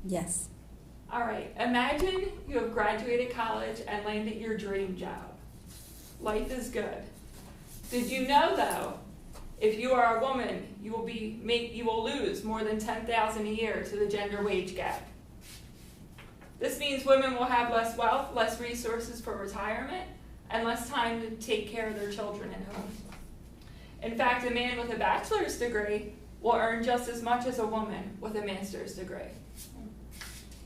Yes. All right, imagine you have graduated college and landed your dream job. Life is good. Did you know, though, if you are a woman, you will lose more than $10,000 a year to the gender wage gap. This means women will have less wealth, less resources for retirement, and less time to take care of their children at home. In fact, a man with a bachelor's degree will earn just as much as a woman with a master's degree.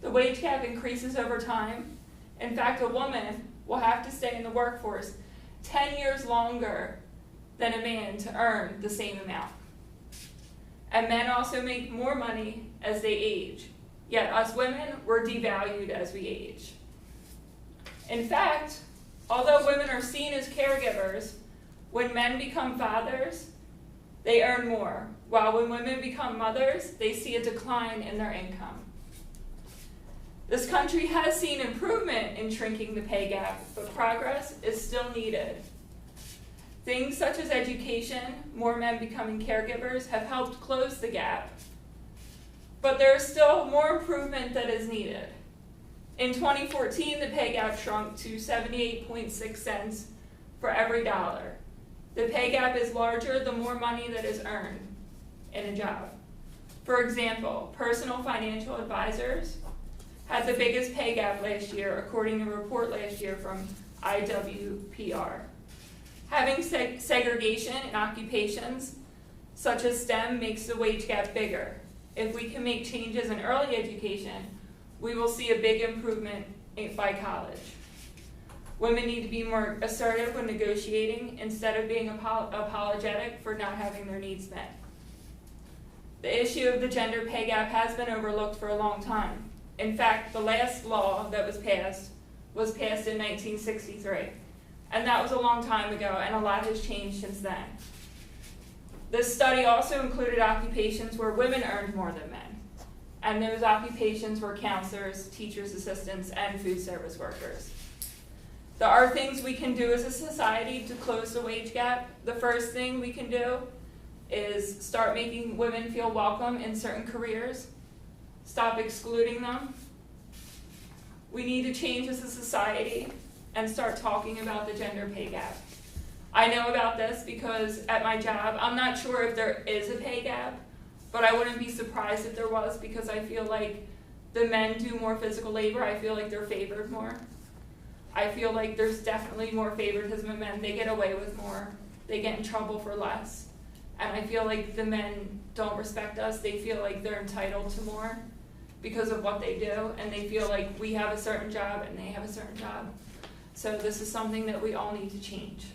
The wage gap increases over time. In fact, a woman will have to stay in the workforce 10 years longer than a man to earn the same amount. And men also make more money as they age. Yet us women, we're devalued as we age. In fact, although women are seen as caregivers, when men become fathers, they earn more, while when women become mothers, they see a decline in their income. This country has seen improvement in shrinking the pay gap, but progress is still needed. Things such as education, more men becoming caregivers, have helped close the gap. But there is still more improvement that is needed. In 2014, the pay gap shrunk to 78.6 cents for every dollar. The pay gap is larger the more money that is earned in a job. For example, personal financial advisors had the biggest pay gap last year, according to a report last year from IWPR. Having segregation in occupations such as STEM makes the wage gap bigger. If we can make changes in early education, we will see a big improvement by college. Women need to be more assertive when negotiating instead of being apologetic for not having their needs met. The issue of the gender pay gap has been overlooked for a long time. In fact, the last law that was passed in 1963. And that was a long time ago, and a lot has changed since then. This study also included occupations where women earned more than men. And those occupations were counselors, teachers' assistants, and food service workers. There are things we can do as a society to close the wage gap. The first thing we can do is start making women feel welcome in certain careers. Stop excluding them. We need to change as a society and start talking about the gender pay gap. I know about this because at my job, I'm not sure if there is a pay gap, but I wouldn't be surprised if there was, because I feel like the men do more physical labor. I feel like they're favored more. I feel like there's definitely more favoritism in men. They get away with more. They get in trouble for less. And I feel like the men don't respect us. They feel like they're entitled to more because of what they do, and they feel like we have a certain job and they have a certain job. So this is something that we all need to change.